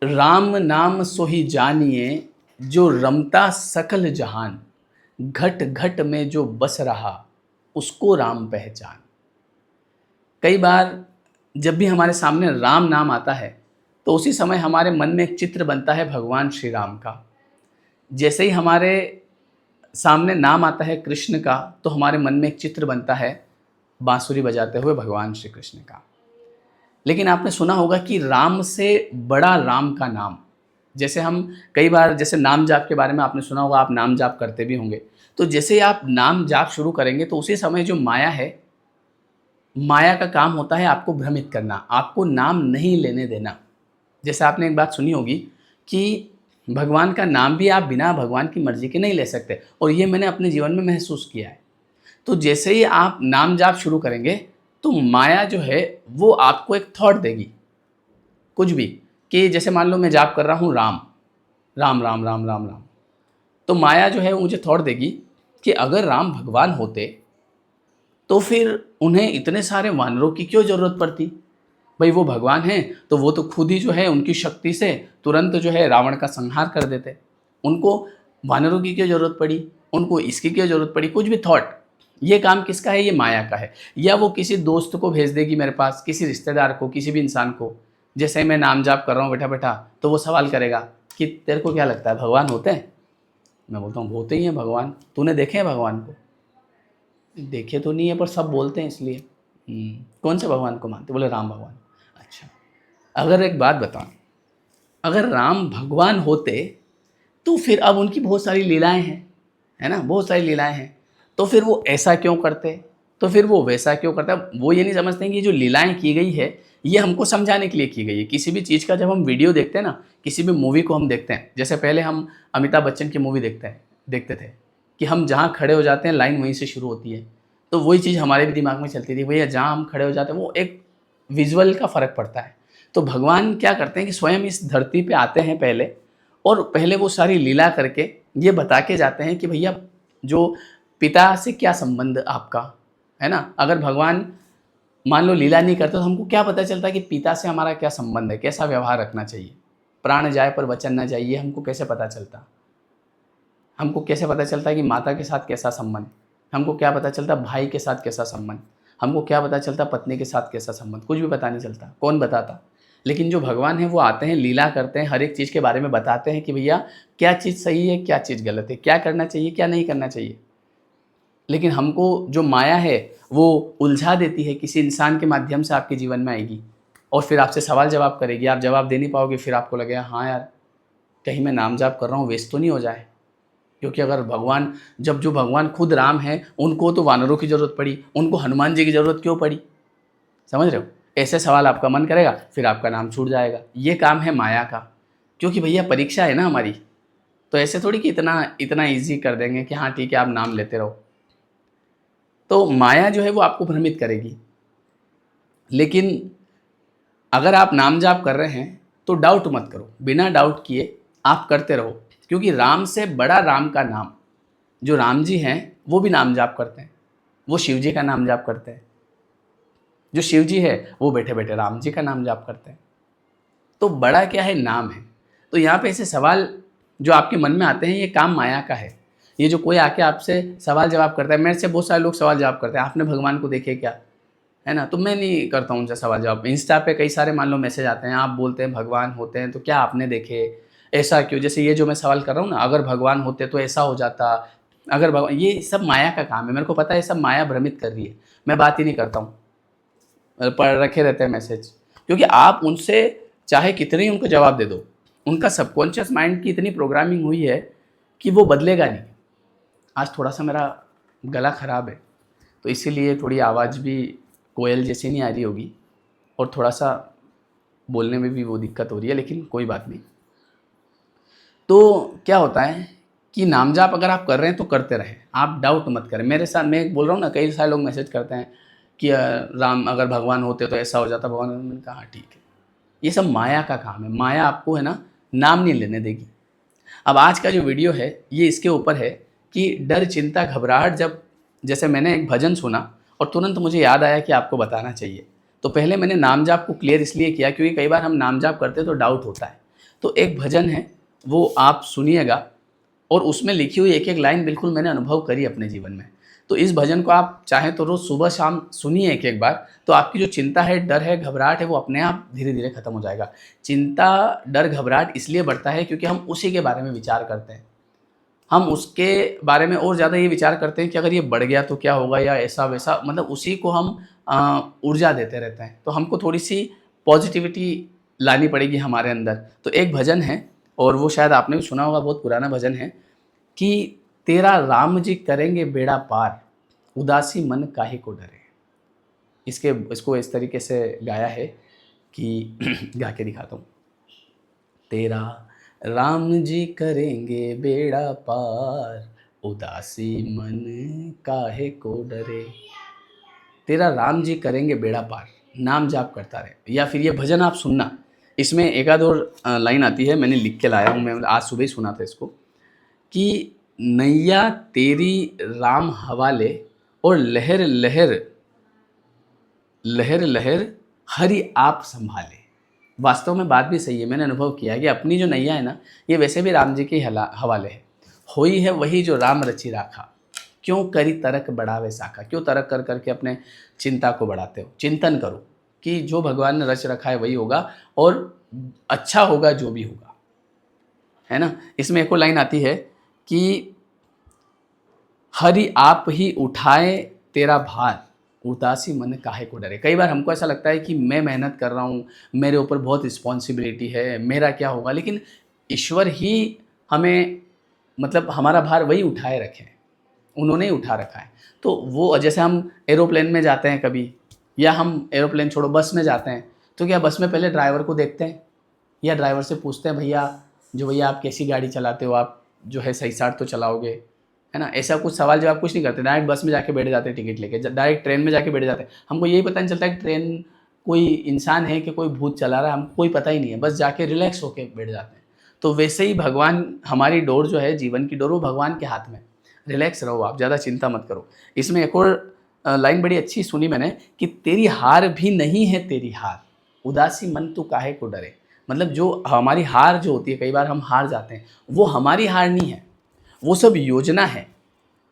राम नाम सोही जानिए, जो रमता सकल जहान, घट घट में जो बस रहा, उसको राम पहचान। कई बार जब भी हमारे सामने राम नाम आता है, तो उसी समय हमारे मन में एक चित्र बनता है भगवान श्री राम का। जैसे ही हमारे सामने नाम आता है कृष्ण का, तो हमारे मन में एक चित्र बनता है बांसुरी बजाते हुए भगवान श्री कृष्ण का। लेकिन आपने सुना होगा कि राम से बड़ा राम का नाम, जैसे हम कई बार जैसे नाम जाप के बारे में आपने सुना होगा, आप नाम जाप करते भी होंगे। तो जैसे ही आप नाम जाप शुरू करेंगे, तो उसी समय जो माया है, माया का काम होता है आपको भ्रमित करना, आपको नाम नहीं लेने देना। जैसे आपने एक बात सुनी होगी कि भगवान का नाम भी आप बिना भगवान की मर्जी के नहीं ले सकते, और ये मैंने अपने जीवन में महसूस किया है। तो जैसे ही आप नाम जाप शुरू करेंगे, तो माया जो है वो आपको एक थॉट देगी, कुछ भी, कि जैसे मान लो मैं जाप कर रहा हूँ राम राम राम राम राम राम, तो माया जो है वो मुझे थॉट देगी कि अगर राम भगवान होते, तो फिर उन्हें इतने सारे वानरों की क्यों ज़रूरत पड़ती। भाई वो भगवान हैं, तो वो तो खुद ही जो है उनकी शक्ति से तुरंत जो है रावण का संहार कर देते। उनको वानरों की क्यों ज़रूरत पड़ी, उनको इसकी क्यों ज़रूरत पड़ी, कुछ भी थॉट। ये काम किसका है, ये माया का है। या वो किसी दोस्त को भेज देगी मेरे पास, किसी रिश्तेदार को, किसी भी इंसान को। जैसे मैं नाम जाप कर रहा हूँ बैठा बैठा, तो वो सवाल करेगा कि तेरे को क्या लगता है भगवान होते हैं। मैं बोलता हूँ होते ही हैं भगवान, तूने देखे हैं भगवान को। देखे तो नहीं है, पर सब बोलते हैं इसलिए। कौन से भगवान को मानते, बोले राम भगवान। अच्छा, अगर एक बात बताऊं, अगर राम भगवान होते, तो फिर अब उनकी बहुत सारी लीलाएं हैं, है ना, बहुत सारी लीलाएं हैं। तो फिर वो ऐसा क्यों करते, तो फिर वो वैसा क्यों करता। वो ये नहीं समझते हैं कि जो लीलाएं की गई है, ये हमको समझाने के लिए की गई है। किसी भी चीज़ का जब हम वीडियो देखते हैं ना, किसी भी मूवी को हम देखते हैं, जैसे पहले हम अमिताभ बच्चन की मूवी देखते थे कि हम जहाँ खड़े हो जाते हैं लाइन वहीं से शुरू होती है। तो वही चीज़ हमारे भी दिमाग में चलती थी, भैया जहाँ हम खड़े हो जाते हैं वो एक विजुअल का फ़र्क पड़ता है। तो भगवान क्या करते हैं कि स्वयं इस धरती पे आते हैं पहले, और पहले वो सारी लीला करके ये बता के जाते हैं कि भैया जो पिता से क्या संबंध आपका, है ना। अगर भगवान मान लो लीला नहीं करते, तो हमको क्या पता चलता कि पिता से हमारा क्या संबंध है, कैसा व्यवहार रखना चाहिए। प्राण जाए पर वचन ना जाए, ये हमको कैसे पता चलता। हमको कैसे पता चलता है कि माता के साथ कैसा संबंध, हमको क्या पता चलता भाई के साथ कैसा संबंध, हमको क्या पता चलता पत्नी के साथ कैसा संबंध, कुछ भी पता नहीं चलता, कौन बताता। लेकिन जो भगवान है वो आते हैं, लीला करते हैं, हर एक चीज़ के बारे में बताते हैं कि भैया क्या चीज़ सही है, क्या चीज़ गलत है, क्या करना चाहिए, क्या नहीं करना चाहिए। लेकिन हमको जो माया है वो उलझा देती है, किसी इंसान के माध्यम से आपके जीवन में आएगी, और फिर आपसे सवाल जवाब करेगी, आप जवाब दे नहीं पाओगे, फिर आपको लगेगा हाँ यार, कहीं मैं नाम जाप कर रहा हूँ वेस्ट तो नहीं हो जाए। क्योंकि अगर भगवान, जब जो भगवान खुद राम है, उनको तो वानरों की ज़रूरत पड़ी, उनको हनुमान जी की ज़रूरत क्यों पड़ी। समझ रहे हो, ऐसे सवाल आपका मन करेगा, फिर आपका नाम छूट जाएगा। ये काम है माया का, क्योंकि भैया परीक्षा है ना हमारी। तो ऐसे थोड़ी कि इतना इतना ईजी कर देंगे कि हाँ ठीक है आप नाम लेते रहो। तो माया जो है वो आपको भ्रमित करेगी। लेकिन अगर आप नाम जाप कर रहे हैं, तो डाउट मत करो, बिना डाउट किए आप करते रहो। क्योंकि राम से बड़ा राम का नाम, जो राम जी हैं वो भी नाम जाप करते हैं, वो शिव जी का नाम जाप करते हैं। जो शिव जी है वो बैठे बैठे राम जी का नाम जाप करते हैं। तो बड़ा क्या है, नाम है। तो यहाँ पे ऐसे सवाल जो आपके मन में आते हैं, ये काम माया का है। ये जो कोई आके आपसे सवाल जवाब करता है, मेरे से बहुत सारे लोग सवाल जवाब करते हैं, आपने भगवान को देखे क्या, है ना। तो मैं नहीं करता हूँ उनसे सवाल जवाब। इंस्टा पे कई सारे मान लो मैसेज आते हैं, आप बोलते हैं भगवान होते हैं तो क्या आपने देखे, ऐसा क्यों। जैसे ये जो मैं सवाल कर रहा हूँ ना, अगर भगवान होते तो ऐसा हो जाता, अगर भगवान, ये सब माया का काम है। मेरे को पता है ये सब माया भ्रमित कर रही है, मैं बात ही नहीं करता हूँ, पर रखे रहते हैं मैसेज। क्योंकि आप उनसे चाहे कितने ही उनको जवाब दे दो, उनका सबकॉन्शियस माइंड की इतनी प्रोग्रामिंग हुई है कि वो बदलेगा नहीं। आज थोड़ा सा मेरा गला ख़राब है, तो इसीलिए थोड़ी आवाज़ भी कोयल जैसी नहीं आ रही होगी, और थोड़ा सा बोलने में भी वो दिक्कत हो रही है, लेकिन कोई बात नहीं। तो क्या होता है कि नाम जाप अगर आप कर रहे हैं तो करते रहें, आप डाउट मत करें। मेरे साथ मैं बोल रहा हूँ ना, कई सारे लोग मैसेज करते हैं कि राम अगर भगवान होते तो ऐसा हो जाता, भगवान, मैंने कहा हाँ ठीक है। ये सब माया का काम है, माया आपको है ना नाम नहीं लेने देगी। अब आज का जो वीडियो है ये इसके ऊपर है कि डर चिंता घबराहट, जब जैसे मैंने एक भजन सुना और तुरंत मुझे याद आया कि आपको बताना चाहिए। तो पहले मैंने नाम जाप को क्लियर इसलिए किया क्योंकि कई बार हम नाम जाप करते तो डाउट होता है। तो एक भजन है, वो आप सुनिएगा और उसमें लिखी हुई एक एक लाइन बिल्कुल मैंने अनुभव करी अपने जीवन में। तो इस भजन को आप चाहें तो रोज़ सुबह शाम सुनिए एक एक बार, तो आपकी जो चिंता है, डर है, घबराहट है, वो अपने आप धीरे-धीरे खत्म हो जाएगा। चिंता, डर, घबराहट इसलिए बढ़ता है क्योंकि हम उसी के बारे में विचार करते हैं। हम उसके बारे में और ज़्यादा ये विचार करते हैं कि अगर ये बढ़ गया तो क्या होगा, या ऐसा-वैसा, मतलब उसी को हम ऊर्जा देते रहते हैं। तो हमको थोड़ी-सी पॉज़िटिविटी लानी पड़ेगी हमारे अंदर। तो एक भजन है और वो शायद आपने भी सुना होगा, बहुत पुराना भजन है कि तेरा राम जी करेंगे बेड़ा पार, उदासी मन काहे को डरे। इसको इस तरीके से गाया है कि गा के दिखाता हूँ। तेरा राम जी करेंगे बेड़ा पार, उदासी मन काहे को डरे। तेरा राम जी करेंगे बेड़ा पार, नाम जाप करता रहे। या फिर ये भजन आप सुनना, इसमें एक आध और लाइन आती है, मैंने लिख के लाया हूँ, मैं आज सुबह ही सुना था इसको, कि नैया तेरी राम हवाले और लहर लहर लहर लहर हरि आप संभाले। वास्तव में बात भी सही है, मैंने अनुभव किया है कि अपनी जो नैया है ना, ये वैसे भी राम जी के हवाले है। होई है वही जो राम रची राखा, क्यों करी तरक बढ़ावे साखा। क्यों तरक कर करके अपने चिंता को बढ़ाते हो। चिंतन करो कि जो भगवान ने रच रखा है वही होगा और अच्छा होगा जो भी होगा, है ना। इसमें एक और लाइन आती है कि हरि आप ही उठाए तेरा भार, उदासी मन काहे को डरे। कई बार हमको ऐसा लगता है कि मैं मेहनत कर रहा हूँ, मेरे ऊपर बहुत रिस्पॉन्सिबिलिटी है, मेरा क्या होगा, लेकिन ईश्वर ही हमें, मतलब हमारा भार वही उठाए रखे हैं, उन्होंने ही उठा रखा है। तो वो जैसे हम एरोप्लेन में जाते हैं कभी, या हम एरोप्लेन छोड़ो बस में जाते हैं, तो क्या बस में पहले ड्राइवर को देखते हैं या ड्राइवर से पूछते हैं भैया आप कैसी गाड़ी चलाते हो, आप जो है सही साथ तो चलाओगे, है ना। ऐसा कुछ सवाल जवाब कुछ नहीं करते, डायरेक्ट बस में जाके बैठ जाते हैं टिकट लेके, डायरेक्ट ट्रेन में जाके बैठ जाते हैं। हमको यही पता नहीं चलता कि ट्रेन कोई इंसान है कि कोई भूत चला रहा है, हमको कोई पता ही नहीं है, बस जाके रिलैक्स होके बैठ जाते हैं। तो वैसे ही भगवान, हमारी डोर जो है, जीवन की डोर, वो भगवान के हाथ में। रिलैक्स रहो आप, ज़्यादा चिंता मत करो। इसमें एक और लाइन बड़ी अच्छी सुनी मैंने कि तेरी हार भी नहीं है तेरी हार, उदासी मन तू काहे को डरे। मतलब जो हमारी हार जो होती है, कई बार हम हार जाते हैं, वो हमारी हार नहीं है, वो सब योजना है,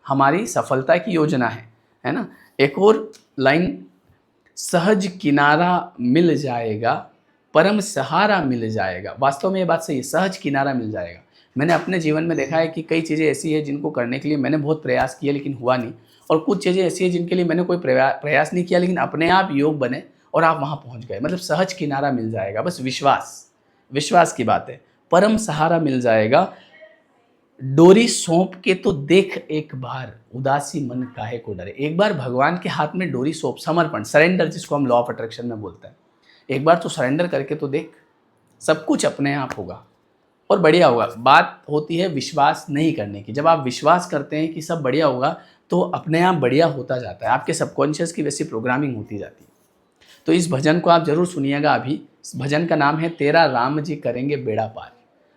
हमारी सफलता की योजना है ना। एक और लाइन, सहज किनारा मिल जाएगा, परम सहारा मिल जाएगा। वास्तव में ये बात सही है, सहज किनारा मिल जाएगा। मैंने अपने जीवन में देखा है कि कई चीज़ें ऐसी है जिनको करने के लिए मैंने बहुत प्रयास किए लेकिन हुआ नहीं, और कुछ चीज़ें ऐसी है जिनके लिए मैंने कोई प्रयास नहीं किया लेकिन अपने आप योग बने और आप वहाँ पहुँच गए। मतलब सहज किनारा मिल जाएगा, बस विश्वास की बात है। परम सहारा मिल जाएगा, डोरी सौंप के तो देख एक बार, उदासी मन काहे को डरे। एक बार भगवान के हाथ में डोरी सौंप, समर्पण, सरेंडर, जिसको हम लॉ ऑफ अट्रैक्शन में बोलते हैं, एक बार तो सरेंडर करके तो देख, सब कुछ अपने आप होगा और बढ़िया होगा। बात होती है विश्वास नहीं करने की। जब आप विश्वास करते हैं कि सब बढ़िया होगा, तो अपने आप बढ़िया होता जाता है, आपके सबकॉन्शियस की वैसी प्रोग्रामिंग होती जाती है। तो इस भजन को आप जरूर सुनिएगा अभी। इस भजन का नाम है तेरा राम जी करेंगे बेड़ा पार,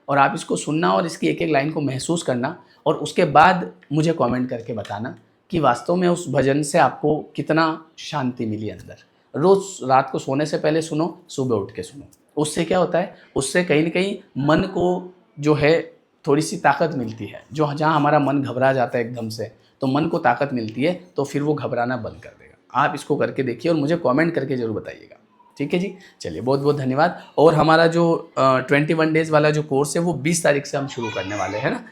और आप इसको सुनना और इसकी एक एक लाइन को महसूस करना, और उसके बाद मुझे कमेंट करके बताना कि वास्तव में उस भजन से आपको कितना शांति मिली अंदर। रोज़ रात को सोने से पहले सुनो, सुबह उठ के सुनो। उससे क्या होता है, उससे कहीं ना कहीं मन को जो है थोड़ी सी ताकत मिलती है। जो जहाँ हमारा मन घबरा जाता है एकदम से, तो मन को ताकत मिलती है, तो फिर वो घबराना बंद कर देगा। आप इसको करके देखिए और मुझे कमेंट करके ज़रूर बताइएगा। ठीक है जी, चलिए बहुत बहुत धन्यवाद। और हमारा जो 21 डेज़ वाला जो कोर्स है वो 20 तारीख से हम शुरू करने वाले हैं ना,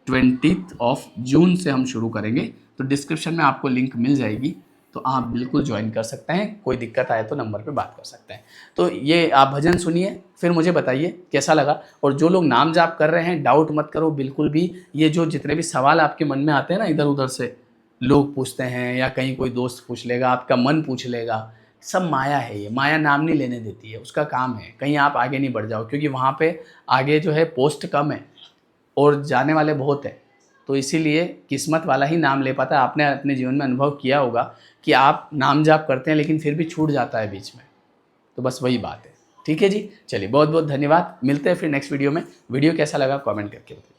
20 जून से हम शुरू करेंगे। तो डिस्क्रिप्शन में आपको लिंक मिल जाएगी, तो आप बिल्कुल ज्वाइन कर सकते हैं। कोई दिक्कत आए तो नंबर पे बात कर सकते हैं। तो ये आप भजन सुनिए, फिर मुझे बताइए कैसा लगा। और जो लोग नाम जाप कर रहे हैं, डाउट मत करो बिल्कुल भी। ये जो जितने भी सवाल आपके मन में आते हैं ना, इधर उधर से लोग पूछते हैं या कहीं कोई दोस्त पूछ लेगा, आपका मन पूछ लेगा, सब माया है। ये माया नाम नहीं लेने देती है, उसका काम है कहीं आप आगे नहीं बढ़ जाओ, क्योंकि वहाँ पे आगे जो है पोस्ट कम है और जाने वाले बहुत हैं। तो इसीलिए किस्मत वाला ही नाम ले पाता है। आपने अपने जीवन में अनुभव किया होगा कि आप नाम जाप करते हैं लेकिन फिर भी छूट जाता है बीच में। तो बस वही बात है। ठीक है जी, चलिए बहुत बहुत धन्यवाद। मिलते हैं फिर नेक्स्ट वीडियो में। वीडियो कैसा लगा कमेंट करके बताइए।